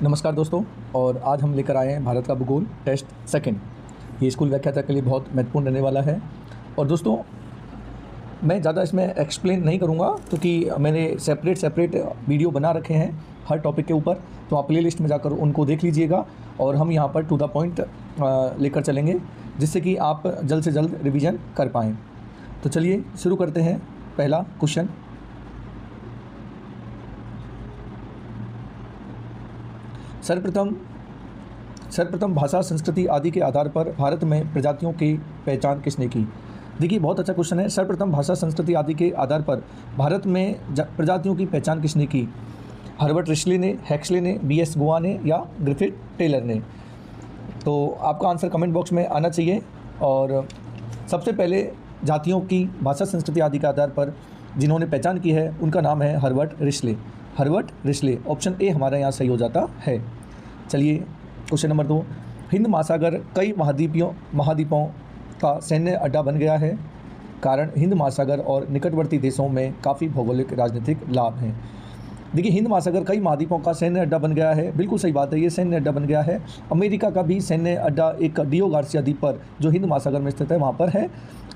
नमस्कार दोस्तों, और आज हम लेकर आए हैं भारत का भूगोल टेस्ट सेकंड। ये स्कूल व्याख्याता के लिए बहुत महत्वपूर्ण रहने वाला है। और दोस्तों, मैं ज़्यादा इसमें एक्सप्लेन नहीं करूँगा क्योंकि मैंने सेपरेट वीडियो बना रखे हैं हर टॉपिक के ऊपर, तो आप प्ले लिस्ट में जाकर उनको देख लीजिएगा। और हम यहाँ पर टू द पॉइंट लेकर चलेंगे जिससे कि आप जल्द से जल्द रिवीजन कर पाएँ। तो चलिए शुरू करते हैं। पहला क्वेश्चन, सर्वप्रथम भाषा, संस्कृति आदि के आधार पर भारत में प्रजातियों की पहचान किसने की? देखिए, बहुत अच्छा क्वेश्चन है। सर्वप्रथम भाषा, संस्कृति आदि के आधार पर भारत में प्रजातियों की पहचान किसने की? हर्बर्ट रिशले ने, हैक्सले ने, B.S. गोवा ने या ग्रिफिथ टेलर ने? तो आपका आंसर कमेंट बॉक्स में आना चाहिए। और सबसे पहले जातियों की भाषा, संस्कृति आदि के आधार पर जिन्होंने पहचान की है उनका नाम है हर्बर्ट रिशले। ऑप्शन ए हमारा यहाँ सही हो जाता है। चलिए क्वेश्चन नंबर 2, हिंद महासागर कई महाद्वीपों का सैन्य अड्डा बन गया है। कारण, हिंद महासागर और निकटवर्ती देशों में काफ़ी भौगोलिक राजनीतिक लाभ हैं। देखिए, हिंद महासागर कई महाद्वीपों का सैन्य अड्डा बन गया है, बिल्कुल सही बात है, ये सैन्य अड्डा बन गया है। अमेरिका का भी सैन्य अड्डा एक डियो गार्सिया द्वीप पर जो हिंद महासागर में स्थित है वहाँ पर है।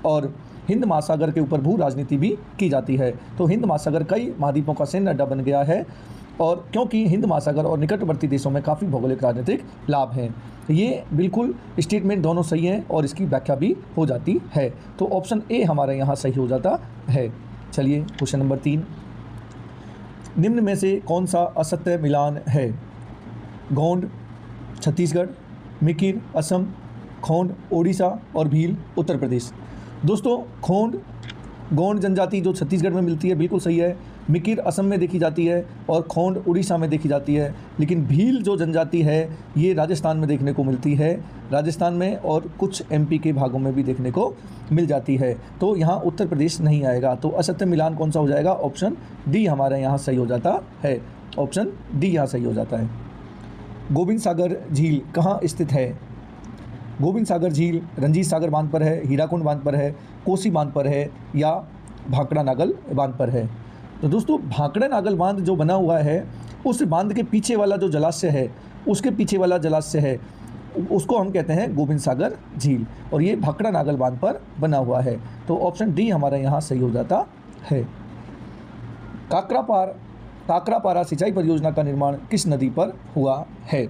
और हिंद महासागर के ऊपर भू राजनीति भी की जाती है। तो हिंद महासागर कई महाद्वीपों का सैन्य अड्डा बन गया है, और क्योंकि हिंद महासागर और निकटवर्ती देशों में काफ़ी भौगोलिक राजनीतिक लाभ हैं। ये बिल्कुल स्टेटमेंट दोनों सही हैं और इसकी व्याख्या भी हो जाती है। तो ऑप्शन ए हमारा यहाँ सही हो जाता है। चलिए क्वेश्चन नंबर 3, निम्न में से कौन सा असत्य मिलान है? गोंड छत्तीसगढ़, मिकिर असम, खोंड ओडिशा और भील उत्तर प्रदेश। दोस्तों, गोंड जनजाति जो छत्तीसगढ़ में मिलती है बिल्कुल सही है, मिकिर असम में देखी जाती है और खोंड उड़ीसा में देखी जाती है। लेकिन भील जो जनजाति है ये राजस्थान में देखने को मिलती है, राजस्थान में और कुछ MP के भागों में भी देखने को मिल जाती है। तो यहाँ उत्तर प्रदेश नहीं आएगा। तो असत्य मिलान कौन सा हो जाएगा? ऑप्शन डी हमारे यहाँ सही हो जाता है। ऑप्शन डी यहाँ सही हो जाता है। गोविंद सागर झील कहाँ स्थित है? गोविंद सागर झील रंजीत सागर बांध पर है, हीराकुंड बांध पर है, कोसी बांध पर है या भाखड़ा नागल बांध पर है? तो दोस्तों, भाखड़ा नागल बांध जो बना हुआ है उस बांध के पीछे वाला जो जलाशय है, उसके पीछे वाला जलाशय है, उसको हम कहते हैं गोविंद सागर झील, और ये भाखड़ा नागल बांध पर बना हुआ है। तो ऑप्शन डी हमारा यहाँ सही हो जाता है। काकरापारा सिंचाई परियोजना का निर्माण किस नदी पर हुआ है?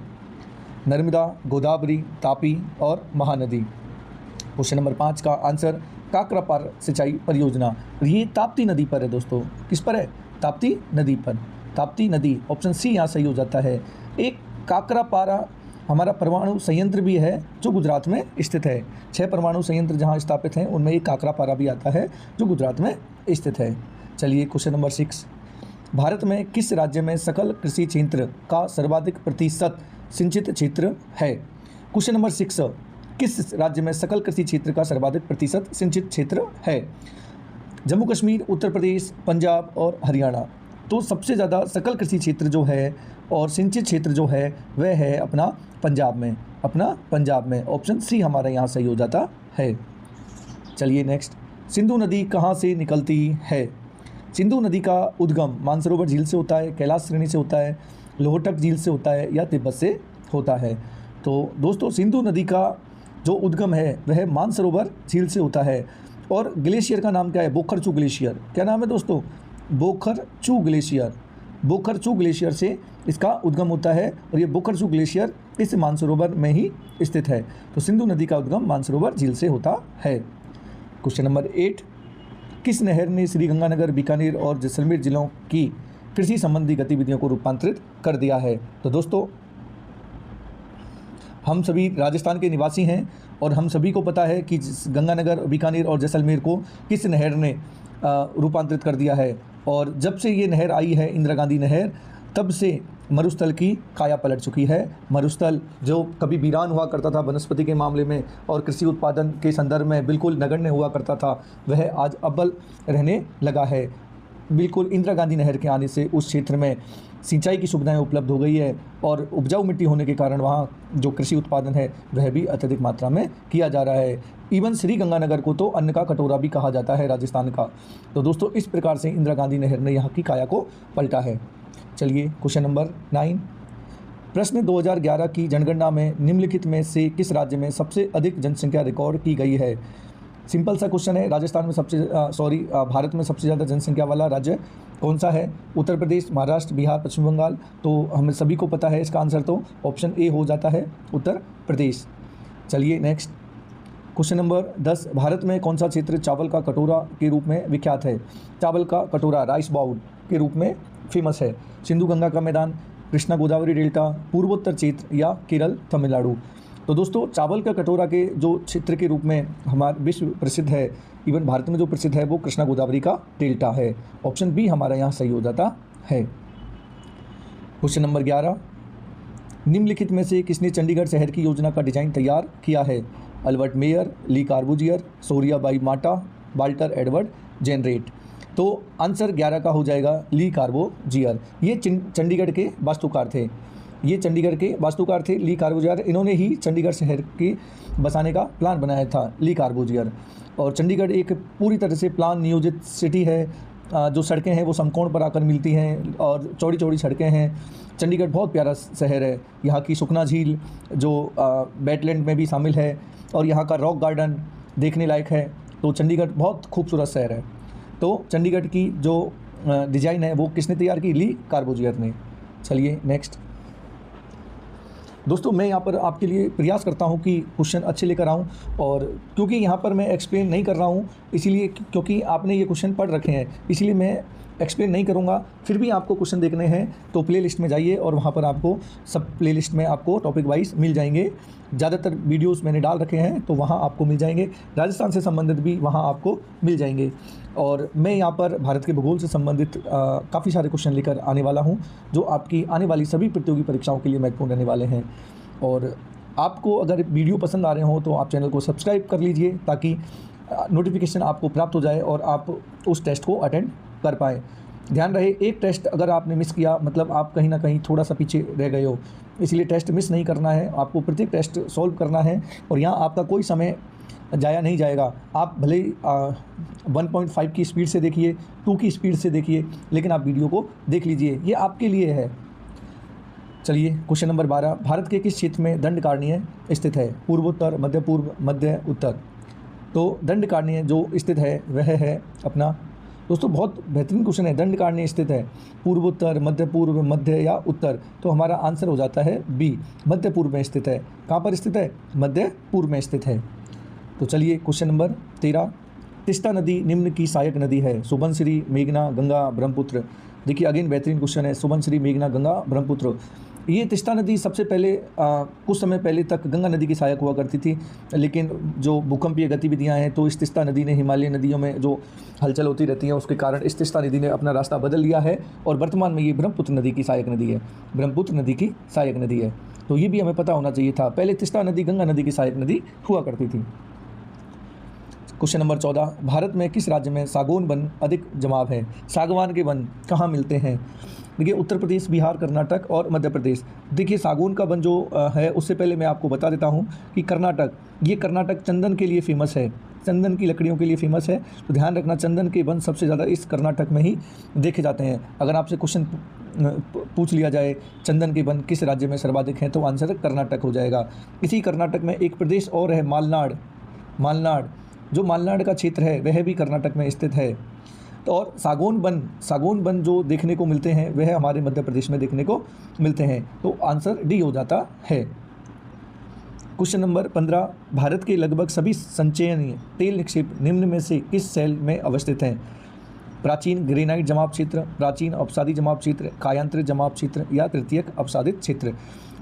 नर्मदा, गोदावरी, तापी और महानदी। क्वेश्चन नंबर 5 का आंसर काकरापारा सिंचाई परियोजना, ये ताप्ती नदी पर है। दोस्तों, किस पर है? ताप्ती नदी पर। ताप्ती नदी, ऑप्शन सी यहाँ सही हो जाता है। एक काकरापारा हमारा परमाणु संयंत्र भी है जो गुजरात में स्थित है। 6 परमाणु संयंत्र जहाँ स्थापित हैं उनमें एक काकरापारा भी आता है जो गुजरात में स्थित है। चलिए क्वेश्चन नंबर 6, भारत में किस राज्य में सकल कृषि क्षेत्र का सर्वाधिक प्रतिशत सिंचित क्षेत्र है? क्वेश्चन नंबर 6, किस राज्य में सकल कृषि क्षेत्र का सर्वाधिक प्रतिशत सिंचित क्षेत्र है? जम्मू कश्मीर, उत्तर प्रदेश, पंजाब और हरियाणा। तो सबसे ज़्यादा सकल कृषि क्षेत्र जो है और सिंचित क्षेत्र जो है वह है अपना पंजाब में। ऑप्शन सी हमारा यहाँ सही हो जाता है। चलिए नेक्स्ट, सिंधु नदी कहाँ से निकलती है? सिंधु नदी का उद्गम मानसरोवर झील से होता है, कैलाश श्रेणी से होता है, लोहटक झील से होता है या तिब्बत से होता है? तो दोस्तों, सिंधु नदी का जो उद्गम है वह मानसरोवर झील से होता है। और ग्लेशियर का नाम क्या है? बोखरचू ग्लेशियर। क्या नाम है दोस्तों? बोखरचू ग्लेशियर से इसका उद्गम होता है, और ये बोखरचू ग्लेशियर इस मानसरोवर में ही स्थित है। तो सिंधु नदी का उद्गम मानसरोवर झील से होता है। क्वेश्चन नंबर 8, किस नहर ने श्रीगंगानगर, बीकानेर और जैसलमेर जिलों की कृषि संबंधी गतिविधियों को रूपांतरित कर दिया है? तो दोस्तों, हम सभी राजस्थान के निवासी हैं और हम सभी को पता है कि गंगानगर, बीकानेर और जैसलमेर को किस नहर ने रूपांतरित कर दिया है। और जब से ये नहर आई है, इंदिरा गांधी नहर, तब से मरुस्थल की काया पलट चुकी है। मरुस्थल जो कभी वीरान हुआ करता था वनस्पति के मामले में और कृषि उत्पादन के संदर्भ में बिल्कुल नगण्य हुआ करता था, वह आज अव्वल रहने लगा है। बिल्कुल इंदिरा गांधी नहर के आने से उस क्षेत्र में सिंचाई की सुविधाएं उपलब्ध हो गई है, और उपजाऊ मिट्टी होने के कारण वहाँ जो कृषि उत्पादन है वह भी अत्यधिक मात्रा में किया जा रहा है। इवन श्रीगंगानगर को तो अन्न का कटोरा भी कहा जाता है राजस्थान का। तो दोस्तों, इस प्रकार से इंदिरा गांधी नहर ने यहाँ की काया को पलटा है। चलिए क्वेश्चन नंबर 9, प्रश्न 2011 की जनगणना में निम्नलिखित में से किस राज्य में सबसे अधिक जनसंख्या रिकॉर्ड की गई है? सिंपल सा क्वेश्चन है। राजस्थान में भारत में सबसे ज़्यादा जनसंख्या वाला राज्य कौन सा है? उत्तर प्रदेश, महाराष्ट्र, बिहार, पश्चिम बंगाल। तो हमें सभी को पता है इसका आंसर, तो ऑप्शन ए हो जाता है, उत्तर प्रदेश। चलिए नेक्स्ट क्वेश्चन नंबर 10, भारत में कौन सा क्षेत्र चावल का कटोरा के रूप में विख्यात है? चावल का कटोरा, राइस बाउल के रूप में फेमस है। सिंधु गंगा का मैदान, कृष्णा गोदावरी डेल्टा, पूर्वोत्तर क्षेत्र या केरल तमिलनाडु। तो दोस्तों चावल का कटोरा के जो क्षेत्र के रूप में हमारा विश्व प्रसिद्ध है, इवन भारत में जो प्रसिद्ध है वो कृष्णा गोदावरी का डेल्टा है। ऑप्शन बी हमारा यहाँ सही हो जाता है। क्वेश्चन नंबर 11, निम्नलिखित में से किसने चंडीगढ़ शहर की योजना का डिजाइन तैयार किया है? अल्बर्ट मेयर, ली कार्बूजियर, सोरियाबाई माटा, वाल्टर एडवर्ड जेनरेट। तो आंसर 11 का हो जाएगा ली कार्बूजियर। ये चंडीगढ़ के वास्तुकार थे, ली कार्बूजियर। इन्होंने ही चंडीगढ़ शहर की बसाने का प्लान बनाया था, ली कार्बूजियर। और चंडीगढ़ एक पूरी तरह से प्लान नियोजित सिटी है। जो सड़कें हैं वो समकोण पर आकर मिलती हैं और चौड़ी चौड़ी सड़कें हैं। चंडीगढ़ बहुत प्यारा शहर है। यहाँ की सुखना झील जो वेटलैंड में भी शामिल है, और यहाँ का रॉक गार्डन देखने लायक है। तो चंडीगढ़ बहुत खूबसूरत शहर है। तो चंडीगढ़ की जो डिज़ाइन है वो किसने तैयार की? ली कार्बूजियर ने। चलिए नेक्स्ट दोस्तों, मैं यहाँ पर आपके लिए प्रयास करता हूँ कि क्वेश्चन अच्छे लेकर आऊँ, और क्योंकि यहाँ पर मैं एक्सप्लेन नहीं कर रहा हूँ, इसीलिए क्योंकि आपने ये क्वेश्चन पढ़ रखे हैं, इसीलिए मैं एक्सप्लेन नहीं करूँगा। फिर भी आपको क्वेश्चन देखने हैं तो प्लेलिस्ट में जाइए, और वहाँ पर आपको सब प्लेलिस्ट में आपको टॉपिक वाइज मिल जाएंगे। ज़्यादातर वीडियोस मैंने डाल रखे हैं तो वहाँ आपको मिल जाएंगे। राजस्थान से संबंधित भी वहाँ आपको मिल जाएंगे। और मैं यहाँ पर भारत के भूगोल से संबंधित काफ़ी सारे क्वेश्चन लेकर आने वाला हूँ, जो आपकी आने वाली सभी प्रतियोगी परीक्षाओं के लिए महत्वपूर्ण रहने वाले हैं। और आपको अगर वीडियो पसंद आ रहे हो तो आप चैनल को सब्सक्राइब कर लीजिए, ताकि नोटिफिकेशन आपको प्राप्त हो जाए और आप उस टेस्ट को अटेंड कर पाएँ। ध्यान रहे, एक टेस्ट अगर आपने मिस किया मतलब आप कहीं ना कहीं थोड़ा सा पीछे रह गए हो, इसलिए टेस्ट मिस नहीं करना है। आपको प्रत्येक टेस्ट सॉल्व करना है, और यहाँ आपका कोई समय जाया नहीं जाएगा। आप भले 1.5 की स्पीड से देखिए, 2 की स्पीड से देखिए, लेकिन आप वीडियो को देख लीजिए, ये आपके लिए है। चलिए क्वेश्चन नंबर 12, भारत के किस क्षेत्र में दंडकारण्य स्थित है? पूर्वोत्तर, मध्य पूर्व, मध्य उत्तर। तो दंडकारण्य जो स्थित है वह है अपना, दोस्तों बहुत बेहतरीन क्वेश्चन है, दंडकारण्य स्थित है पूर्वोत्तर, मध्य पूर्व, मध्य या उत्तर। तो हमारा आंसर हो जाता है बी, मध्य पूर्व में स्थित है। कहाँ पर स्थित है? मध्य पूर्व में स्थित है। तो चलिए क्वेश्चन नंबर 13, तिस्ता नदी निम्न की सहायक नदी है? सुबनसिरी, मेघना, गंगा, ब्रह्मपुत्र। देखिए अगेन बेहतरीन क्वेश्चन है, सुबनसिरी, मेघना, गंगा, ब्रह्मपुत्र। ये तिस्ता नदी सबसे पहले कुछ समय पहले तक गंगा नदी की सहायक हुआ करती थी, लेकिन जो भूकंपीय गतिविधियां हैं तो इस तिस्ता नदी ने हिमालयी नदियों में जो हलचल होती रहती है उसके कारण इस तिस्ता नदी ने अपना रास्ता बदल लिया है, और वर्तमान में ये ब्रह्मपुत्र नदी की सहायक नदी है। ब्रह्मपुत्र नदी की सहायक नदी है, तो ये भी हमें पता होना चाहिए था। पहले तिस्ता नदी गंगा नदी की सहायक नदी हुआ करती थी। क्वेश्चन नंबर 14, भारत में किस राज्य में सागौन वन अधिक जमाव है? सागवान के वन कहाँ मिलते हैं? देखिए उत्तर प्रदेश, बिहार, कर्नाटक और मध्य प्रदेश। देखिए सागौन का वन जो है, उससे पहले मैं आपको बता देता हूँ कि कर्नाटक चंदन के लिए फेमस है, चंदन की लकड़ियों के लिए फेमस है। तो ध्यान रखना, चंदन के वन सबसे ज़्यादा इस कर्नाटक में ही देखे जाते हैं। अगर आपसे क्वेश्चन पूछ लिया जाए चंदन के वन किस राज्य में सर्वाधिक हैं, तो आंसर कर्नाटक हो जाएगा। इसी कर्नाटक में एक प्रदेश और है, मालनाड। जो मालनाड का क्षेत्र है वह भी कर्नाटक में स्थित है। तो और सागौन वन जो देखने को मिलते हैं वह हमारे मध्य प्रदेश में देखने को मिलते हैं। तो आंसर डी हो जाता है। क्वेश्चन नंबर 15, भारत के लगभग सभी संचयनीय तेल निक्षेप निम्न में से किस शैल में अवस्थित हैं? प्राचीन ग्रेनाइट जमाव क्षेत्र, प्राचीन अवसादी जमाव क्षेत्र, कायांतरित जमाव क्षेत्र या तृतीयक अवसादित क्षेत्र।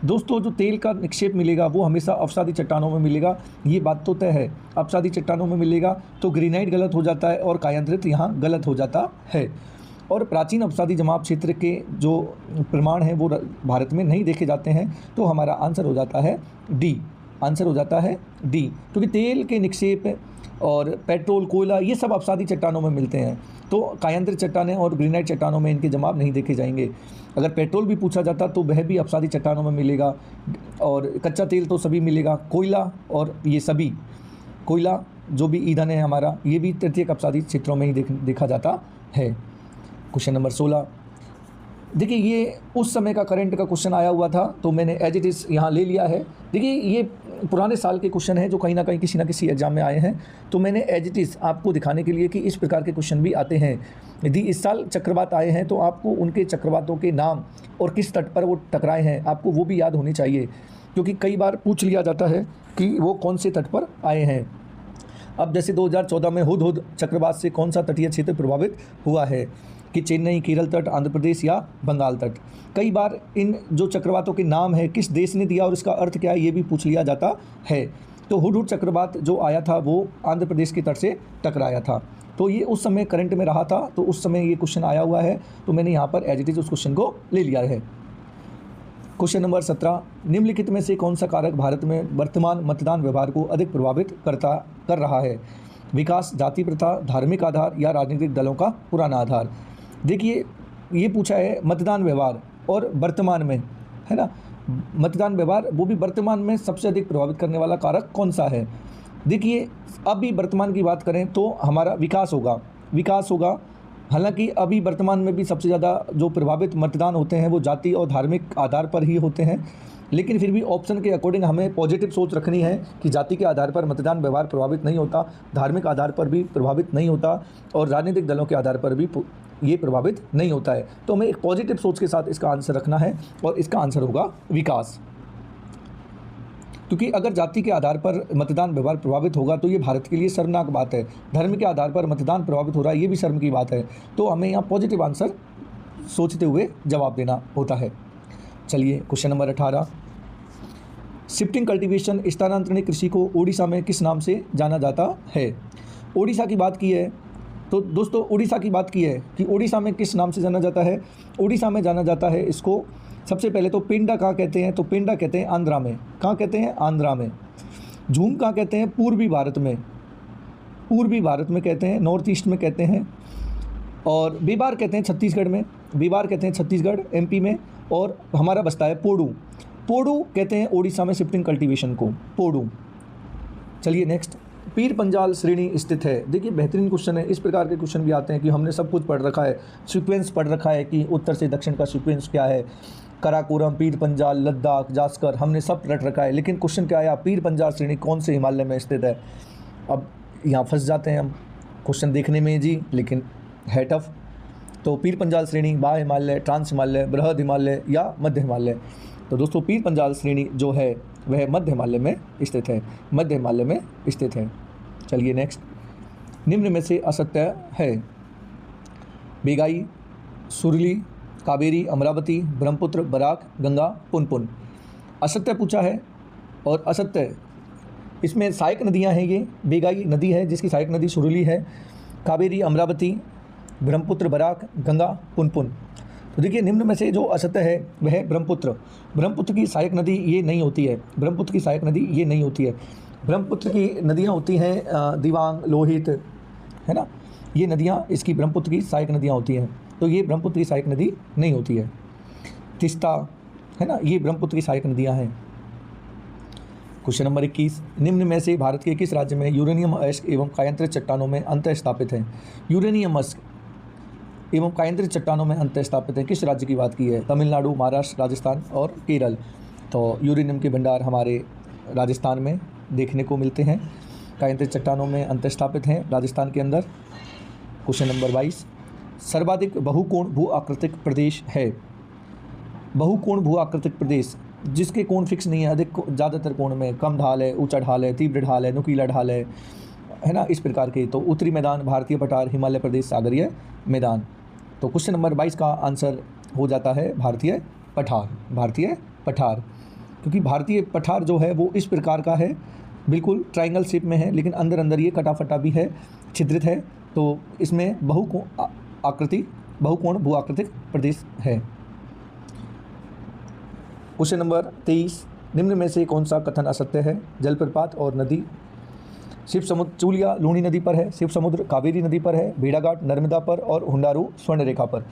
दोस्तों जो तेल का निक्षेप मिलेगा वो हमेशा अवसादी चट्टानों में मिलेगा, ये बात तो तय है। अवसादी चट्टानों में मिलेगा तो ग्रेनाइट गलत हो जाता है और कायांतरित यहाँ गलत हो जाता है। और प्राचीन अवसादी जमाव क्षेत्र के जो प्रमाण हैं वो भारत में नहीं देखे जाते हैं, तो हमारा आंसर हो जाता है डी। क्योंकि तेल के निक्षेप और पेट्रोल, कोयला ये सब अवसादी चट्टानों में मिलते हैं, तो कायांतरित चट्टानें और ग्रेनाइट चट्टानों में इनके जमाव नहीं देखे जाएंगे। अगर पेट्रोल भी पूछा जाता तो वह भी अवसादी चट्टानों में मिलेगा, और कच्चा तेल तो सभी मिलेगा। कोयला और ये सभी, कोयला जो भी ईंधन है हमारा, ये भी तृतीयक अवसादी क्षेत्रों में ही देखा जाता है। क्वेश्चन नंबर 16, देखिए ये उस समय का करंट का क्वेश्चन आया हुआ था, तो मैंने एज इट इज़ यहाँ ले लिया है। देखिए ये पुराने साल के क्वेश्चन है जो कहीं ना कहीं किसी ना किसी एग्जाम में आए हैं, तो मैंने एज इट इज़ आपको दिखाने के लिए कि इस प्रकार के क्वेश्चन भी आते हैं। यदि इस साल चक्रवात आए हैं तो आपको उनके चक्रवातों के नाम और किस तट पर वो टकराए हैं आपको वो भी याद होनी चाहिए, क्योंकि कई बार पूछ लिया जाता है कि वो कौन से तट पर आए हैं। अब जैसे 2014 में हुदहुद चक्रवात से कौन सा तटीय क्षेत्र प्रभावित हुआ है, कि चेन्नई, केरल तट, आंध्र प्रदेश या बंगाल तट। कई बार इन जो चक्रवातों के नाम है किस देश ने दिया और इसका अर्थ क्या है ये भी पूछ लिया जाता है। तो हुदहुद चक्रवात जो आया था वो आंध्र प्रदेश के तट से टकराया था, तो ये उस समय करंट में रहा था, तो उस समय ये क्वेश्चन आया हुआ है, तो मैंने यहाँ पर एज इट इज़ उस क्वेश्चन को ले लिया है। क्वेश्चन नंबर 17, निम्नलिखित में से कौन सा कारक भारत में वर्तमान मतदान व्यवहार को अधिक प्रभावित कर रहा है? विकास, जाति प्रथा, धार्मिक आधार या राजनीतिक दलों का पुराना आधार। देखिए ये पूछा है मतदान व्यवहार और वर्तमान में, है ना, मतदान व्यवहार वो भी वर्तमान में सबसे अधिक प्रभावित करने वाला कारक कौन सा है। देखिए अभी वर्तमान की बात करें तो हमारा विकास होगा। हालांकि अभी वर्तमान में भी सबसे ज़्यादा जो प्रभावित मतदान होते हैं वो जाति और धार्मिक आधार पर ही होते हैं, लेकिन फिर भी ऑप्शन के अकॉर्डिंग हमें पॉजिटिव सोच रखनी है कि जाति के आधार पर मतदान व्यवहार प्रभावित नहीं होता, धार्मिक आधार पर भी प्रभावित नहीं होता और राजनीतिक दलों के आधार पर भी ये प्रभावित नहीं होता है। तो हमें एक पॉजिटिव सोच के साथ इसका आंसर रखना है और इसका आंसर होगा विकास, क्योंकि अगर जाति के आधार पर मतदान व्यवहार प्रभावित होगा तो ये भारत के लिए शर्मनाक बात है। धर्म के आधार पर मतदान प्रभावित हो रहा है ये भी शर्म की बात है, तो हमें यहाँ पॉजिटिव आंसर सोचते हुए जवाब देना होता है। चलिए क्वेश्चन नंबर 18, शिफ्टिंग कल्टीवेशन स्थानांतरणीय कृषि को उड़ीसा में किस नाम से जाना जाता है? उड़ीसा की बात की है तो दोस्तों उड़ीसा की बात की है कि उड़ीसा में किस नाम से जाना जाता है? उड़ीसा में जाना जाता है इसको सबसे पहले तो पेंडा कहाँ कहते हैं? तो पेंडा कहते हैं आंध्रा में। कहाँ कहते हैं? आंध्रा में। झूम कहाँ कहते हैं? पूर्वी भारत में। पूर्वी भारत में कहते हैं, नॉर्थ ईस्ट में कहते हैं। और बेबार कहते हैं छत्तीसगढ़ में, बेबार कहते हैं छत्तीसगढ़ एमपी में। और हमारा बसता है पोडू। पोडू कहते हैं उड़ीसा में शिफ्टिंग कल्टीवेशन को, पोडू। चलिए नेक्स्ट, पीर पंजाल श्रेणी स्थित है। देखिए बेहतरीन क्वेश्चन है, इस प्रकार के क्वेश्चन भी आते हैं कि हमने सब कुछ पढ़ रखा है, सीक्वेंस पढ़ रखा है कि उत्तर से दक्षिण का सीक्वेंस क्या है, कराकोरम, पीर पंजाल, लद्दाख, जास्कर, हमने सब रट रखा है, लेकिन क्वेश्चन क्या आया, पीर पंजाल श्रेणी कौन से हिमालय में स्थित है। अब यहाँ फंस जाते हैं हम क्वेश्चन देखने में जी, लेकिन है टफ। तो पीर पंजाल श्रेणी बाह्य हिमालय, ट्रांस हिमालय, बृहद हिमालय या मध्य हिमालय। तो दोस्तों पीर पंजाल श्रेणी जो है वह मध्य हिमालय में स्थित है, मध्य हिमालय में स्थित है। चलिए नेक्स्ट, निम्न में से असत्य है? बेगाई, सुरली, कावेरी, अमरावती, ब्रह्मपुत्र, बराक, गंगा, पुनपुन। असत्य पूछा है और असत्य इसमें सहायक नदियां हैं। ये बेगाई नदी है जिसकी सहायक नदी सुरली है, कावेरी, अमरावती, ब्रह्मपुत्र, बराक, गंगा, पुनपुन। तो देखिए निम्न में से जो असत्य है वह है ब्रह्मपुत्र। ब्रह्मपुत्र की सहायक नदी ये नहीं होती है, ब्रह्मपुत्र की सहायक नदी ये नहीं होती है। ब्रह्मपुत्र की नदियाँ होती हैं दिवांग, लोहित, है ना, ये नदियाँ इसकी ब्रह्मपुत्र की सहायक नदियाँ होती हैं, तो ये ब्रह्मपुत्र की सहायक नदी नहीं होती है। तिस्ता, है ना, ये ब्रह्मपुत्र की सहायक नदियाँ हैं। क्वेश्चन नंबर 21, निम्न में से भारत के किस राज्य में यूरेनियम अयस्क एवं कायांतरित चट्टानों में अंतः स्थापित है? यूरेनियम अयस्क एवं कायांतरित चट्टानों में अंतः स्थापित है, किस राज्य की बात की है? तमिलनाडु, महाराष्ट्र, राजस्थान और केरल। तो यूरेनियम के भंडार हमारे राजस्थान में देखने को मिलते हैं, कायांतरित चट्टानों में अंतः स्थापित हैं राजस्थान के अंदर। क्वेश्चन नंबर 22, सर्वाधिक बहुकोण भू आकृतिक प्रदेश है? बहुकोण भू आकृतिक प्रदेश जिसके कोण फिक्स नहीं है, अधिक ज़्यादातर कोण में कम ढाल है, ऊंचा ढाल है, तीव्र ढाल है, नुकीला ढाल है ना, इस प्रकार के। तो उत्तरी मैदान, भारतीय पठार, हिमालय प्रदेश, सागरीय मैदान। तो क्वेश्चन नंबर 22 का आंसर हो जाता है भारतीय पठार, भारतीय पठार। क्योंकि भारतीय पठार जो है वो इस प्रकार का है, बिल्कुल ट्रायंगल शेप में है, लेकिन अंदर अंदर ये कटा फटा भी है, छिद्रित है, तो इसमें बहुकोण भू आकृतिक प्रदेश है। क्वेश्चन नंबर 23, निम्न में से कौन सा कथन असत्य है? जलप्रपात और नदी शिव समुद्र चूलिया लूणी नदी पर है, शिव समुद्र कावेरी नदी पर है, भेड़ाघाट नर्मदा पर और हुंडारू स्वर्ण रेखा पर।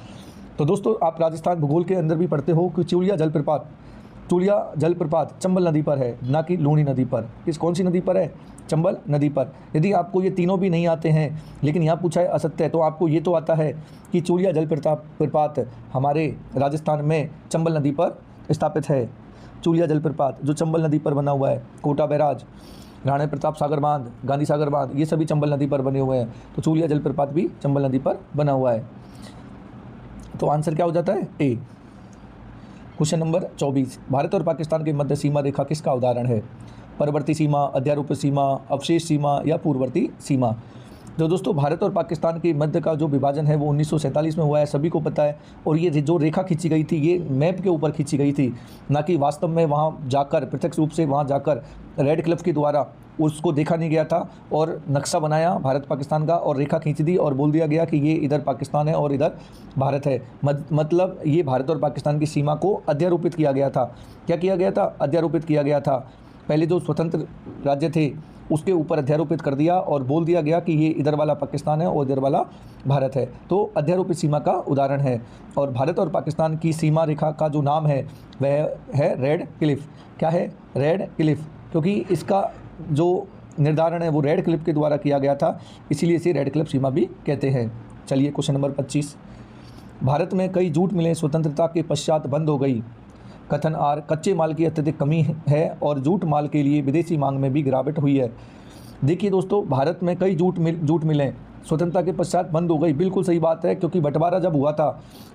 तो दोस्तों आप राजस्थान भूगोल के अंदर भी पढ़ते हो कि चूलिया जलप्रपात चूलिया जलप्रपात चंबल नदी पर है, ना कि लूणी नदी पर। कौन सी नदी पर है? चंबल नदी पर। यदि आपको ये तीनों भी नहीं आते हैं, लेकिन यहाँ पूछा है असत्य, तो आपको ये तो आता है कि चूलिया जलप्रपात हमारे राजस्थान में चंबल नदी पर स्थापित है। चूलिया जलप्रपात जो चंबल नदी पर बना हुआ है। कोटा बैराज, राणा प्रताप सागर बांध, गांधी सागर बांध, ये सभी चंबल नदी पर बने हुए हैं। तो चूलिया जलप्रपात भी चंबल नदी पर बना हुआ है। तो आंसर क्या हो जाता है? ए। क्वेश्चन नंबर 24, भारत और पाकिस्तान के मध्य सीमा रेखा किसका उदाहरण है? परवर्ती सीमा, अध्यारोपित सीमा, अवशेष सीमा या पूर्ववर्ती सीमा? तो दोस्तों भारत और पाकिस्तान के मध्य का जो विभाजन है वो 1947 में हुआ है, सभी को पता है। और ये जो रेखा खींची गई थी ये मैप के ऊपर खींची गई थी, ना कि वास्तव में वहाँ जाकर प्रत्यक्ष रूप से वहाँ जाकर रेड क्लिफ के द्वारा उसको देखा नहीं गया था। और नक्शा बनाया भारत पाकिस्तान का और रेखा खींच दी और बोल दिया गया कि ये इधर पाकिस्तान है और इधर भारत है। मतलब ये भारत और पाकिस्तान की सीमा को अध्यारोपित किया गया था। क्या किया गया था? अध्यारोपित किया गया था। पहले जो स्वतंत्र राज्य थे उसके ऊपर अध्यारोपित कर दिया और बोल दिया गया कि ये इधर वाला पाकिस्तान है और इधर वाला भारत है। तो अध्यारोपित सीमा का उदाहरण है। और भारत और पाकिस्तान की सीमा रेखा का जो नाम है वह है रेड क्लिफ। क्या है? रेड क्लिफ, क्योंकि इसका जो निर्धारण है वो रेड क्लिफ के द्वारा किया गया था, इसीलिए इसे रेड क्लिफ सीमा भी कहते हैं। चलिए क्वेश्चन नंबर 25, भारत में कई जूट मिलें स्वतंत्रता के पश्चात बंद हो गई। कथन आर, कच्चे माल की अत्यधिक कमी है और जूट माल के लिए विदेशी मांग में भी गिरावट हुई है। देखिए दोस्तों, भारत में कई जूट मिलें स्वतंत्रता के पश्चात बंद हो गई, बिल्कुल सही बात है, क्योंकि बंटवारा जब हुआ था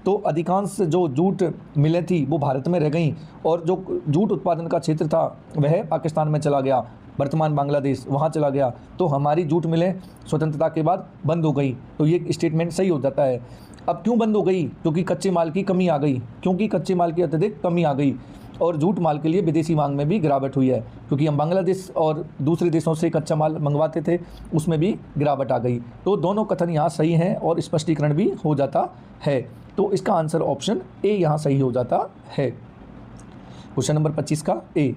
तो अधिकांश जो जूट मिलें थी वो भारत में रह गईं और जो जूट उत्पादन का क्षेत्र था वह पाकिस्तान में चला गया, वर्तमान बांग्लादेश, वहाँ चला गया। तो हमारी जूट मिलें स्वतंत्रता के बाद बंद हो गई। तो ये स्टेटमेंट सही हो जाता है। अब क्यों बंद हो गई? क्योंकि कच्चे माल की कमी आ गई, क्योंकि कच्चे माल की अत्यधिक कमी आ गई और जूट माल के लिए विदेशी मांग में भी गिरावट हुई है, क्योंकि हम बांग्लादेश और दूसरे देशों से कच्चा माल मंगवाते थे, उसमें भी गिरावट आ गई। तो दोनों कथन यहाँ सही हैं और स्पष्टीकरण भी हो जाता है। तो इसका आंसर ऑप्शन ए यहाँ सही हो जाता है। क्वेश्चन नंबर 25 का ए।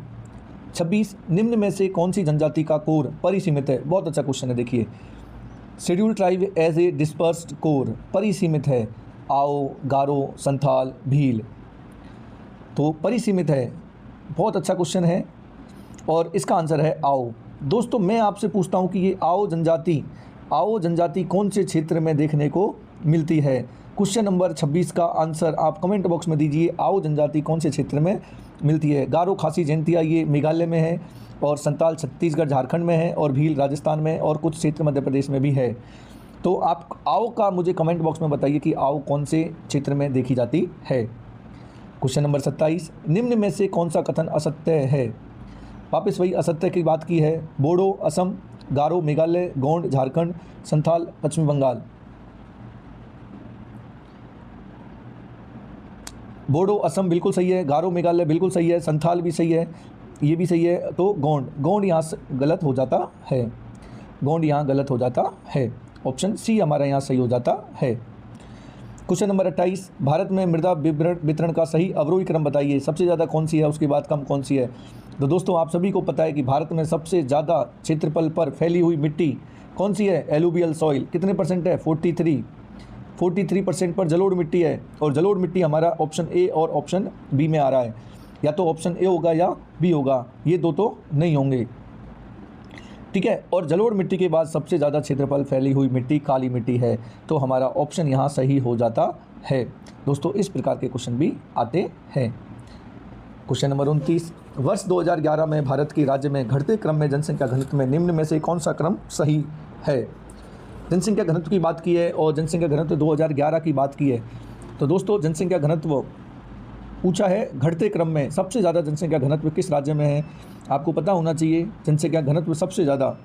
26, निम्न में से कौन सी जनजाति का कोर परिसीमित है? बहुत अच्छा क्वेश्चन है। देखिए, scheduled tribe as a dispersed core परिसीमित है। आओ, गारो, संथाल, भील। तो परिसीमित है, बहुत अच्छा क्वेश्चन है और इसका आंसर है आओ। दोस्तों मैं आपसे पूछता हूँ कि ये आओ जनजाति कौन से क्षेत्र में देखने को मिलती है? क्वेश्चन नंबर 26 का आंसर आप कमेंट बॉक्स में दीजिए। आओ जनजाति कौन से क्षेत्र में मिलती है? गारो, खासी, जयंतिया ये मेघालय में है और संताल छत्तीसगढ़ झारखंड में है और भील राजस्थान में और कुछ क्षेत्र मध्य प्रदेश में भी है। तो आप आओ का मुझे कमेंट बॉक्स में बताइए कि आओ कौन से क्षेत्र में देखी जाती है। क्वेश्चन नंबर 27, निम्न में से कौन सा कथन असत्य है? वापस वही असत्य की बात की है। बोडो असम, गारो मेघालय, गोंड झारखंड, संथाल पश्चिम बंगाल। बोडो असम बिल्कुल सही है, गारो मेघालय बिल्कुल सही है, संथाल भी सही है, ये भी सही है। तो गोंड यहाँ गलत हो जाता है, गोंड यहाँ गलत हो जाता है। ऑप्शन सी हमारा यहाँ सही हो जाता है। क्वेश्चन नंबर 28, भारत में मृदा वितरण का सही अवरोही क्रम बताइए। सबसे ज़्यादा कौन सी है, उसके बाद कम कौन सी है? तो दोस्तों आप सभी को पता है कि भारत में सबसे ज़्यादा क्षेत्रफल पर फैली हुई मिट्टी कौन सी है? Alluvial soil. कितने परसेंट है? 43% पर जलोढ़ मिट्टी है और जलोढ़ मिट्टी हमारा ऑप्शन ए और ऑप्शन बी में आ रहा है। या तो ऑप्शन ए होगा या बी होगा, ये दो तो नहीं होंगे, ठीक है। और जलोढ़ मिट्टी के बाद सबसे ज़्यादा क्षेत्रफल फैली हुई मिट्टी काली मिट्टी है। तो हमारा ऑप्शन यहाँ सही हो जाता है। दोस्तों इस प्रकार के क्वेश्चन भी आते हैं। क्वेश्चन नंबर 29, वर्ष 2011 में भारत के राज्य में घटते क्रम में जनसंख्या घनत्व में निम्न में से कौन सा क्रम सही है? जनसंख्या घनत्व की बात की है और जनसंख्या घनत्व 2011 की बात की है। तो दोस्तों जनसंख्या घनत्व पूछा है घटते क्रम में, सबसे ज़्यादा जनसंख्या घनत्व किस राज्य में है? आपको पता होना चाहिए। जनसंख्या घनत्व सबसे ज़्यादा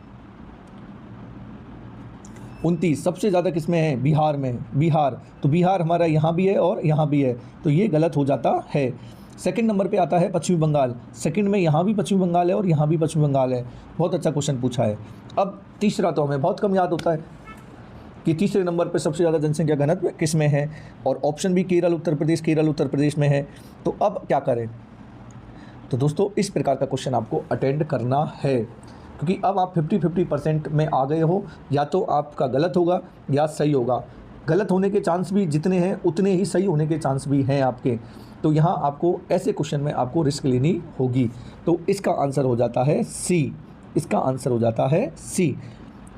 29, सबसे ज़्यादा किस में है? बिहार में। बिहार, तो बिहार हमारा यहाँ भी है और यहाँ भी है, तो ये गलत हो जाता है। सेकंड नंबर पे आता है पश्चिमी बंगाल। सेकंड में यहाँ भी पश्चिमी बंगाल है और यहाँ भी पश्चिमी बंगाल है। बहुत अच्छा क्वेश्चन पूछा है। अब तीसरा तो हमें बहुत कम याद होता है कि तीसरे नंबर पर सबसे ज़्यादा जनसंख्या घनत्व किस में है, और ऑप्शन भी केरल उत्तर प्रदेश में है। तो अब क्या करें? तो दोस्तों इस प्रकार का क्वेश्चन आपको अटेंड करना है, क्योंकि अब आप 50-50% में आ गए हो। या तो आपका गलत होगा या सही होगा। गलत होने के चांस भी जितने हैं उतने ही सही होने के चांस भी हैं आपके। तो यहाँ आपको ऐसे क्वेश्चन में आपको रिस्क लेनी होगी। तो इसका आंसर हो जाता है सी, इसका आंसर हो जाता है सी,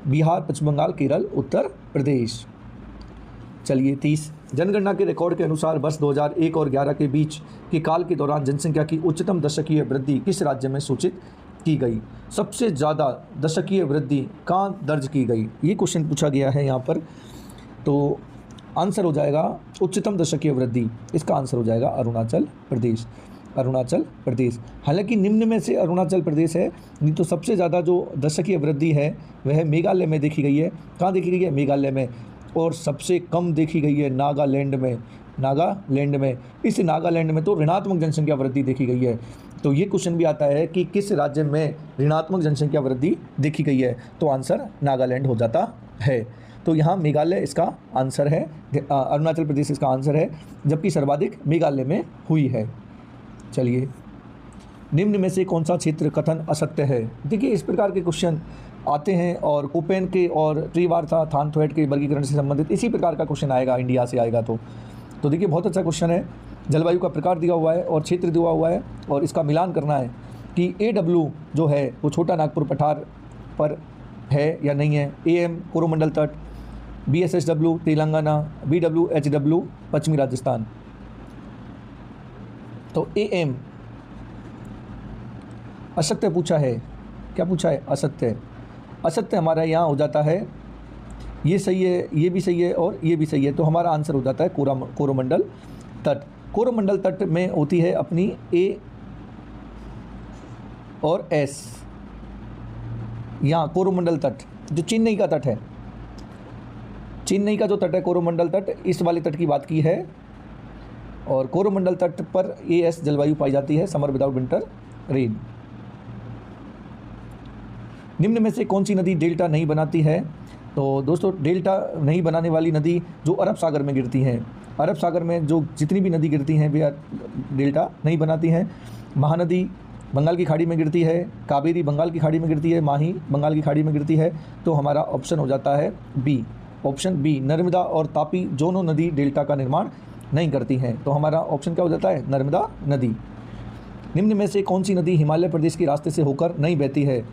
बिहार, पश्चिम बंगाल, केरल, उत्तर प्रदेश। चलिए 30, जनगणना के रिकॉर्ड के अनुसार वर्ष 2001 और 11 के बीच के काल के दौरान जनसंख्या की उच्चतम दशकीय वृद्धि किस राज्य में सूचित की गई? सबसे ज़्यादा दशकीय वृद्धि कहाँ दर्ज की गई? ये क्वेश्चन पूछा गया है यहाँ पर। तो आंसर हो जाएगा उच्चतम दशकीय वृद्धि, इसका आंसर हो जाएगा अरुणाचल प्रदेश, अरुणाचल प्रदेश। हालांकि निम्न में से अरुणाचल प्रदेश है, नहीं तो सबसे ज़्यादा जो दशकीय वृद्धि है वह मेघालय में देखी गई है। कहाँ देखी गई है? मेघालय में। और सबसे कम देखी गई है नागालैंड में, नागालैंड में। इस नागालैंड में तो ऋणात्मक जनसंख्या वृद्धि देखी गई है। तो ये क्वेश्चन भी आता है कि किस राज्य में ऋणात्मक जनसंख्या वृद्धि देखी गई है, तो आंसर नागालैंड हो जाता है। तो यहाँ मेघालय इसका आंसर है, अरुणाचल प्रदेश इसका आंसर है, जबकि सर्वाधिक मेघालय में हुई है। चलिए, निम्न में से कौन सा क्षेत्र कथन असत्य है? देखिए इस प्रकार के क्वेश्चन आते हैं और कोपेन के और त्रिवार्ता थानथ्वेट के वर्गीकरण से संबंधित इसी प्रकार का क्वेश्चन आएगा, इंडिया से आएगा। तो देखिए बहुत अच्छा क्वेश्चन है। जलवायु का प्रकार दिया हुआ है और क्षेत्र दिया हुआ है और इसका मिलान करना है कि AW जो है वो छोटा नागपुर पठार पर है या नहीं है, AM कोरोमंडल तट, BSSW तेलंगाना, BWHW पश्चिमी राजस्थान। तो AM असत्य पूछा है, क्या पूछा है? असत्य। असत्य हमारा यहाँ हो जाता है, ये सही है, ये भी सही है और ये भी सही है। तो हमारा आंसर हो जाता है कोरोमंडल तट। कोरोमंडल तट में होती है अपनी A और S। यहाँ कोरोमंडल तट जो चेन्नई का तट है, चेन्नई का जो तट है कोरोमंडल तट, इस वाले तट की बात की है। और कोरोमंडल तट पर AS जलवायु पाई जाती है, समर विदाउट विंटर रेन। निम्न में से कौन सी नदी डेल्टा नहीं बनाती है? तो दोस्तों डेल्टा नहीं बनाने वाली नदी जो अरब सागर में गिरती हैं, अरब सागर में जो जितनी भी नदी गिरती हैं वे डेल्टा नहीं बनाती हैं। महानदी बंगाल की खाड़ी में गिरती है, कावेरी बंगाल की खाड़ी में गिरती है, माही बंगाल की खाड़ी में गिरती है। तो हमारा ऑप्शन हो जाता है बी, ऑप्शन बी, नर्मदा और तापी दोनों नदी डेल्टा का निर्माण नहीं करती हैं। तो हमारा ऑप्शन क्या हो जाता है? नर्मदा नदी। निम्न में से कौन सी नदी हिमालय प्रदेश के रास्ते से होकर नहीं बहती है?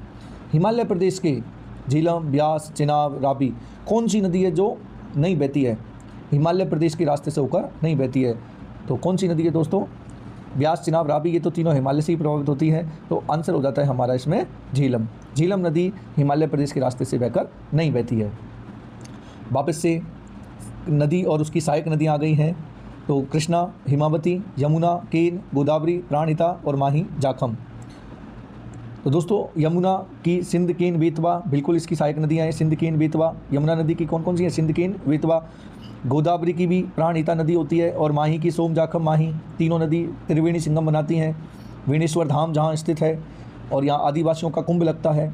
हिमालय प्रदेश के झीलम, ब्यास, चिनाब, रावी, कौन सी नदी है जो नहीं बहती है? हिमालय प्रदेश के रास्ते से होकर नहीं बहती है। तो कौन सी नदी है दोस्तों? ब्यास, चिनाब, रावी, ये तो तीनों हिमालय से ही प्रभावित होती है। तो आंसर हो जाता है हमारा इसमें झीलम। झीलम नदी हिमालय प्रदेश के रास्ते से बहकर नहीं बहती है। वापस से नदी और उसकी सहायक नदियाँ आ गई हैं। तो कृष्णा, हिमावती, यमुना, केन, गोदावरी, प्राणहिता और माही, जाखम। तो दोस्तों यमुना की सिंध, केन, बेतवा, बिल्कुल इसकी सहायक नदियाँ हैं, सिंध, केन, बेतवा। यमुना नदी की कौन कौन सी हैं? सिंध, केन, बेतवा। गोदावरी की भी प्राणहिता नदी होती है और माही की सोम, जाखम, माही, तीनों नदी त्रिवेणी संगम बनाती हैं। वेणेश्वर धाम जहाँ स्थित है और यहाँ आदिवासियों का कुंभ लगता है।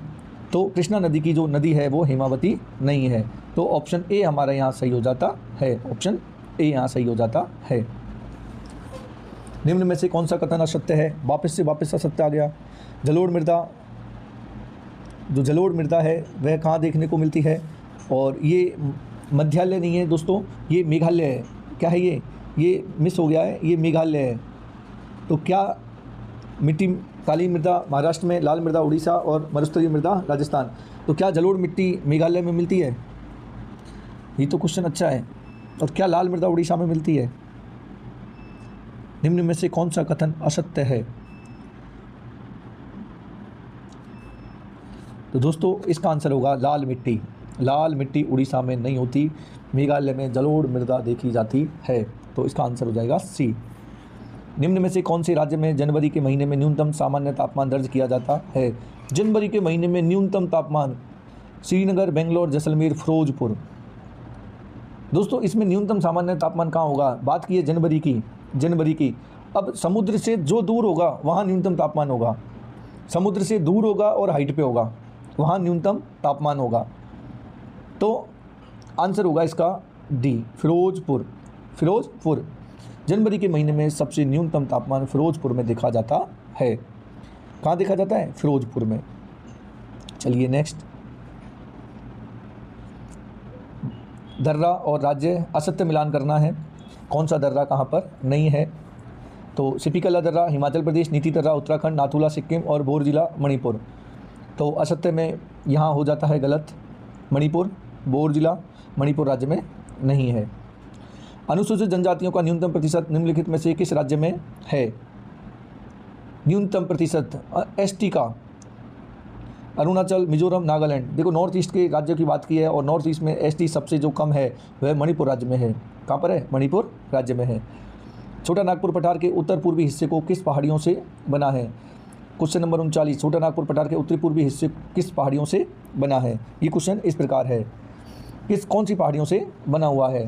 तो कृष्णा नदी की जो नदी है वो हिमावती नहीं है। तो ऑप्शन ए हमारा यहाँ सही हो जाता है, ऑप्शन ए यहाँ सही हो जाता है। निम्न में से कौन सा कथन असत्य है? वापस असत्य आ गया। जलोढ़ मृदा, जो जलोढ़ मृदा है वह कहाँ देखने को मिलती है? और ये मध्यालय नहीं है दोस्तों, ये मेघालय है। क्या है ये मिस हो गया है, ये मेघालय है। तो क्या मिट्टी काली मृदा महाराष्ट्र में, लाल मृदा उड़ीसा और मरुस्थलीय मृदा राजस्थान। तो क्या जलोढ़ मिट्टी मेघालय में मिलती है? ये तो क्वेश्चन अच्छा है। और क्या लाल मृदा उड़ीसा में मिलती है? निम्न में से कौन सा कथन असत्य है? तो दोस्तों इसका आंसर होगा लाल मिट्टी। लाल मिट्टी उड़ीसा में नहीं होती, मेघालय में जलोढ़ मृदा देखी जाती है। तो इसका आंसर हो जाएगा सी। निम्न में से कौन से राज्य में जनवरी के महीने में न्यूनतम सामान्य तापमान दर्ज किया जाता है? जनवरी के महीने में न्यूनतम तापमान श्रीनगर, बेंगलोर, जैसलमेर, फिरोजपुर। दोस्तों इसमें न्यूनतम सामान्य तापमान कहाँ होगा? बात की है जनवरी की। अब समुद्र से जो दूर होगा वहाँ न्यूनतम तापमान होगा, समुद्र से दूर होगा और हाइट पे होगा, वहाँ न्यूनतम तापमान होगा। तो आंसर होगा इसका डी, फिरोजपुर। जनवरी के महीने में सबसे न्यूनतम तापमान फिरोजपुर में देखा जाता है। कहाँ देखा जाता है? फिरोजपुर में। चलिए नेक्स्ट, दर्रा और राज्य असत्य मिलान करना है। कौन सा दर्रा कहाँ पर नहीं है? तो सिपिकला दर्रा हिमाचल प्रदेश, नीति दर्रा उत्तराखंड, नाथुला सिक्किम और बोर जिला मणिपुर। तो असत्य में यहाँ हो जाता है गलत, मणिपुर, बोर जिला मणिपुर राज्य में नहीं है। अनुसूचित जनजातियों का न्यूनतम प्रतिशत निम्नलिखित में से किस राज्य में है? न्यूनतम प्रतिशत एसटी का अरुणाचल, मिजोरम, नागालैंड। देखो नॉर्थ ईस्ट के राज्यों की बात की है और नॉर्थ ईस्ट में एसटी सबसे जो कम है वह मणिपुर राज्य में है। कहाँ पर है? मणिपुर राज्य में है। छोटा नागपुर पठार के उत्तर पूर्वी हिस्से को किस पहाड़ियों से बना है? क्वेश्चन नंबर 39, छोटा नागपुर पठार के उत्तरी पूर्वी हिस्से किस पहाड़ियों से बना है? ये क्वेश्चन इस प्रकार है, कौन सी पहाड़ियों से बना हुआ है?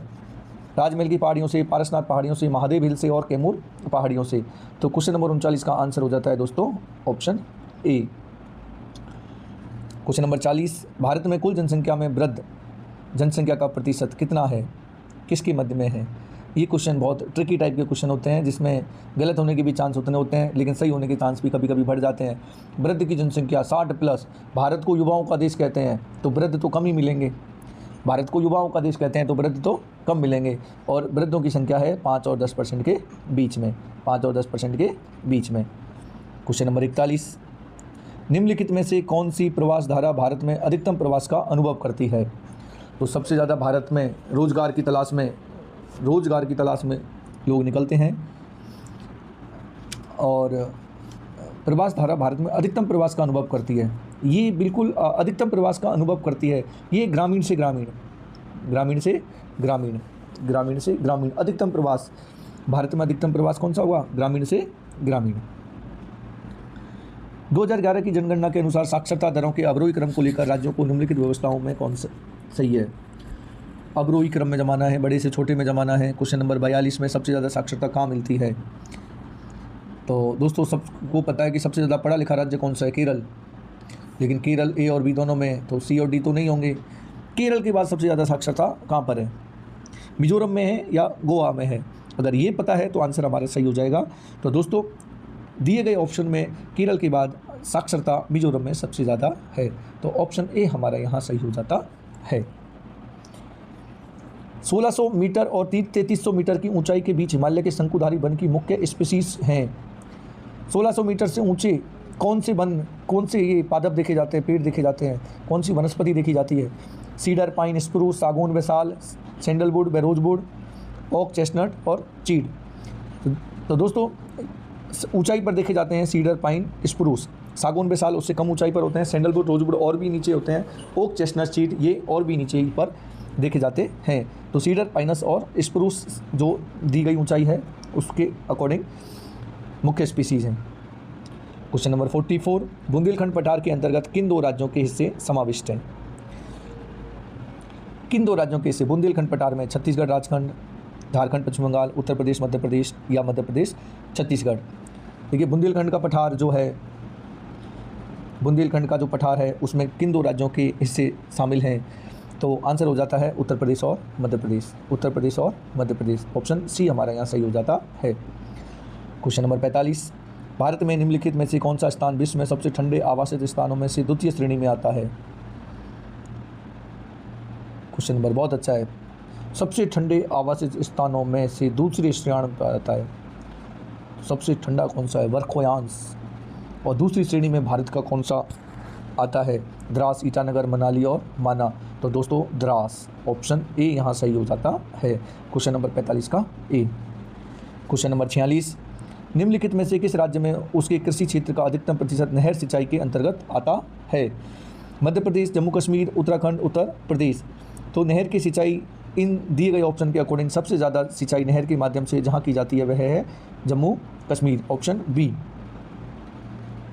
राजमहल की पहाड़ियों से, पारसनाथ पहाड़ियों से, महादेव हिल से और कैमूर पहाड़ियों से। तो क्वेश्चन नंबर 39 का आंसर हो जाता है दोस्तों option A. Question number 40, Bharat में कुल जनसंख्या में वृद्ध जनसंख्या का प्रतिशत कितना है? किसके मध्य में है? ये क्वेश्चन बहुत ट्रिकी टाइप के क्वेश्चन होते हैं जिसमें गलत होने के भी चांस होते हैं, लेकिन सही होने के चांस भी कभी कभी बढ़ जाते हैं। वृद्ध की जनसंख्या 60+, भारत को युवाओं का देश कहते हैं तो वृद्ध तो कम ही मिलेंगे। भारत को युवाओं का देश कहते हैं तो वृद्ध तो कम मिलेंगे, और वृद्धों की संख्या है 5 और 10% के बीच में, 5 और 10% के बीच में। क्वेश्चन नंबर 41, निम्नलिखित में से कौन सी प्रवास धारा भारत में अधिकतम प्रवास का अनुभव करती है? तो सबसे ज़्यादा भारत में रोजगार की तलाश में लोग निकलते हैं, और प्रवास धारा भारत में अधिकतम प्रवास का अनुभव करती है। ये बिल्कुल अधिकतम प्रवास का अनुभव करती है। ये ग्रामीण से ग्रामीण, ग्रामीण से ग्रामीण, ग्रामीण से ग्रामीण अधिकतम प्रवास। भारत में अधिकतम प्रवास कौन सा हुआ? ग्रामीण से ग्रामीण। 2011 की जनगणना के अनुसार साक्षरता दरों के अवरोही क्रम को लेकर राज्यों को निम्नलिखित व्यवस्थाओं में कौन सा सही है? अवरोही क्रम में जमाना है, बड़े से छोटे में जमाना है। क्वेश्चन नंबर 42 में सबसे ज़्यादा साक्षरता कहाँ मिलती है? तो दोस्तों सबको पता है कि सबसे ज़्यादा पढ़ा लिखा राज्य कौन सा है? केरल। लेकिन केरल ए और बी दोनों में, तो सी और डी तो नहीं होंगे। केरल के बाद सबसे ज़्यादा साक्षरता कहाँ पर है? मिजोरम में है या गोवा में है? अगर ये पता है तो आंसर हमारा सही हो जाएगा। तो दोस्तों दिए गए ऑप्शन में केरल के बाद साक्षरता मिजोरम में सबसे ज़्यादा है, तो ऑप्शन ए हमारा यहाँ सही हो जाता है। 1600 मीटर और 3300 मीटर की ऊंचाई के बीच हिमालय के शंकुधारी वन की मुख्य स्पीसीज हैं। 1600 मीटर से ऊंचे कौन से ये पादप देखे जाते हैं, पेड़ देखे जाते हैं, कौन सी वनस्पति देखी जाती है? सीडर, पाइन, स्प्रूस, सागौन, वैसाल, सैंडलवुड, रोजवुड, ओक, चेस्टनट और चीड़। तो दोस्तों ऊंचाई पर देखे जाते हैं सीडर, पाइन, स्प्रूस, सागौन, वैसाल उससे कम ऊंचाई पर होते हैं, सैंडलवुड, रोजवुड और भी नीचे होते हैं, ओक, चेस्टनट, चीड़ ये और भी नीचे पर देखे जाते हैं। तो सीडर, पाइनस और स्प्रूस जो दी गई ऊंचाई है उसके अकॉर्डिंग मुख्य स्पीसीज हैं। क्वेश्चन नंबर 44, बुंदेलखंड पठार के अंतर्गत किन 2 राज्यों के हिस्से समाविष्ट हैं? किन 2 राज्यों के हिस्से बुंदेलखंड पठार में? छत्तीसगढ़ राजखंड, झारखंड, पश्चिम बंगाल, उत्तर प्रदेश, मध्य प्रदेश या मध्य प्रदेश, छत्तीसगढ़। देखिए बुंदेलखंड का पठार जो है, बुंदेलखंड का जो पठार है उसमें किन 2 राज्यों के हिस्से शामिल हैं? तो आंसर हो जाता है उत्तर प्रदेश और मध्य प्रदेश, उत्तर प्रदेश और मध्य प्रदेश। ऑप्शन सी हमारा यहाँ सही हो जाता है। क्वेश्चन नंबर 45, भारत में निम्नलिखित में से कौन सा स्थान विश्व में सबसे ठंडे आवासित स्थानों में से द्वितीय श्रेणी में आता है? क्वेश्चन नंबर बहुत अच्छा है। सबसे ठंडे आवासित स्थानों में से दूसरी श्रेणी पर आता है। सबसे ठंडा कौन सा है? वर्खोयांश। और दूसरी श्रेणी में भारत का कौन सा आता है? द्रास, ईटानगर, मनाली और माना। तो दोस्तों द्रास, ऑप्शन ए यहाँ सही हो जाता है। क्वेश्चन नंबर 45 का ए। क्वेश्चन नंबर 46, निम्नलिखित में से किस राज्य में उसके कृषि क्षेत्र का अधिकतम प्रतिशत नहर सिंचाई के अंतर्गत आता है? मध्य प्रदेश, जम्मू कश्मीर, उत्तराखंड, उत्तर प्रदेश। तो नहर की सिंचाई इन दिए गए ऑप्शन के अकॉर्डिंग सबसे ज़्यादा सिंचाई नहर के माध्यम से जहाँ की जाती है वह है Jammu Kashmir, option B.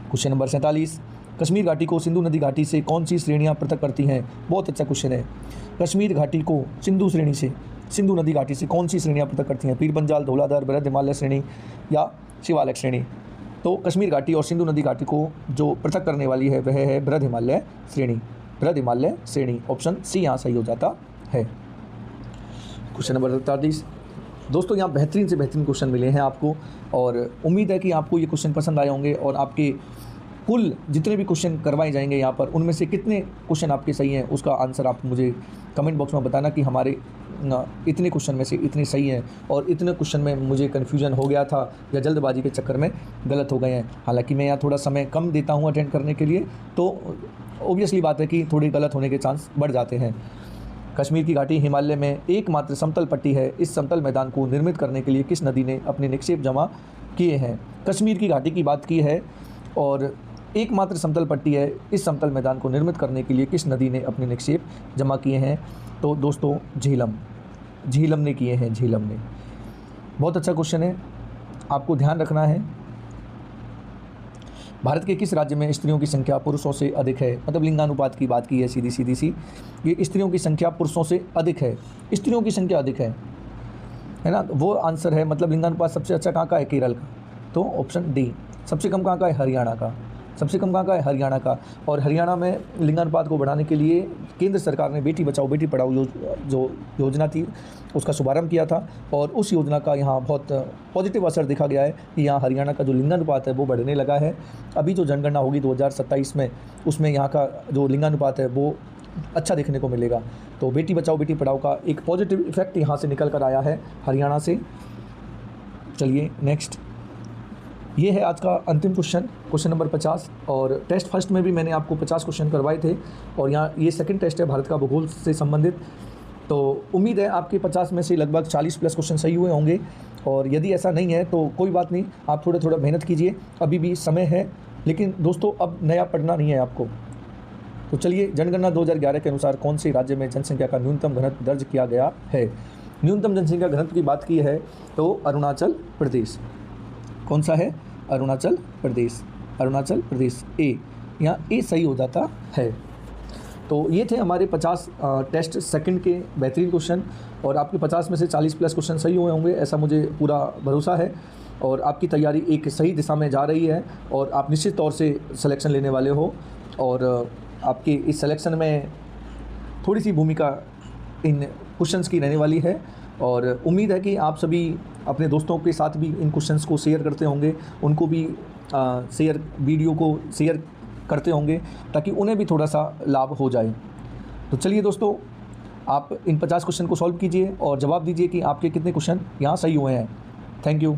Question number 47, Kashmir घाटी को सिंधु नदी घाटी से कौन सी श्रेणियाँ पृथक करती हैं? बहुत अच्छा क्वेश्चन है। कश्मीर घाटी को सिंधु नदी घाटी से कौन सी श्रेणियाँ पृथक करती हैं? पीर पंजाल, धौलाधार, बृहद हिमालय श्रेणी या शिवालिक श्रेणी। तो कश्मीर घाटी और सिंधु नदी घाटी को जो पृथक करने वाली है वह है बृहद हिमालय श्रेणी, बृहद हिमालय श्रेणी। ऑप्शन सी यहाँ सही हो जाता है। क्वेश्चन नंबर 48, दोस्तों यहाँ बेहतरीन से बेहतरीन क्वेश्चन मिले हैं आपको, और उम्मीद है कि आपको ये क्वेश्चन पसंद आए होंगे, और आपके कुल जितने भी क्वेश्चन करवाए जाएंगे यहाँ पर उनमें से कितने क्वेश्चन आपके सही हैं उसका आंसर आप मुझे कमेंट बॉक्स में बताना कि हमारे इतने क्वेश्चन में से इतने सही हैं और इतने क्वेश्चन में मुझे कन्फ्यूजन हो गया था या जल्दबाजी के चक्कर में गलत हो गए हैं। हालांकि मैं यहाँ थोड़ा समय कम देता हूँ अटेंड करने के लिए, तो ऑब्वियसली बात है कि थोड़ी गलत होने के चांस बढ़ जाते हैं। कश्मीर की घाटी हिमालय में एकमात्र समतल पट्टी है। इस समतल मैदान को निर्मित करने के लिए किस नदी ने अपने निक्षेप जमा किए हैं? कश्मीर की घाटी की बात की है और एकमात्र समतल पट्टी है। इस समतल मैदान को निर्मित करने के लिए किस नदी ने अपने निक्षेप जमा किए हैं? तो दोस्तों झेलम ने किए हैं, झेलम ने। बहुत अच्छा क्वेश्चन है, आपको ध्यान रखना है। भारत के किस राज्य में स्त्रियों की संख्या पुरुषों से अधिक है? मतलब लिंगानुपात की बात की है सीधी सी। ये स्त्रियों की संख्या पुरुषों से अधिक है, स्त्रियों की संख्या अधिक है ना? वो आंसर है, मतलब लिंगानुपात सबसे अच्छा कहाँ का है? केरल का। तो ऑप्शन डी। सबसे कम कहाँ का है? हरियाणा का। सबसे कम कहाँ का है? हरियाणा का। और हरियाणा में लिंगानुपात को बढ़ाने के लिए केंद्र सरकार ने बेटी बचाओ बेटी पढ़ाओ जो योजना थी उसका शुभारंभ किया था और उस योजना का यहाँ बहुत पॉजिटिव असर देखा गया है कि यहाँ हरियाणा का जो लिंगानुपात है वो बढ़ने लगा है। अभी जो जनगणना होगी 2027 में, उसमें यहाँ का जो लिंगानुपात है वो अच्छा देखने को मिलेगा। तो बेटी बचाओ बेटी पढ़ाओ का एक पॉजिटिव इफेक्ट यहाँ से निकल कर आया है हरियाणा से। चलिए नेक्स्ट, ये है आज का अंतिम क्वेश्चन नंबर 50। और टेस्ट फर्स्ट में भी मैंने आपको 50 क्वेश्चन करवाए थे और यहाँ ये सेकंड टेस्ट है भारत का भूगोल से संबंधित। तो उम्मीद है आपके 50 में से लगभग 40 प्लस क्वेश्चन सही हुए होंगे और यदि ऐसा नहीं है तो कोई बात नहीं, आप थोड़ा मेहनत कीजिए, अभी भी समय है। लेकिन दोस्तों अब नया पढ़ना नहीं है आपको। तो चलिए, जनगणना 2011 के अनुसार कौन से राज्य में जनसंख्या का न्यूनतम घनत्व दर्ज किया गया है? न्यूनतम जनसंख्या घनत्व की बात की है तो अरुणाचल प्रदेश। कौन सा है? अरुणाचल प्रदेश ए। यहाँ ए सही हो जाता है। तो ये थे हमारे 50 टेस्ट सेकंड के बेहतरीन क्वेश्चन और आपके 50 में से 40 प्लस क्वेश्चन सही हुए होंगे, ऐसा मुझे पूरा भरोसा है। और आपकी तैयारी एक सही दिशा में जा रही है और आप निश्चित तौर से सिलेक्शन लेने वाले हो और आपकी इस सिलेक्शन में थोड़ी सी भूमिका इन क्वेश्चंस की रहने वाली है। और उम्मीद है कि आप सभी अपने दोस्तों के साथ भी इन क्वेश्चंस को शेयर करते होंगे, उनको भी वीडियो को शेयर करते होंगे ताकि उन्हें भी थोड़ा सा लाभ हो जाए। तो चलिए दोस्तों, आप इन 50 क्वेश्चन को सॉल्व कीजिए और जवाब दीजिए कि आपके कितने क्वेश्चन यहाँ सही हुए हैं। Thank you.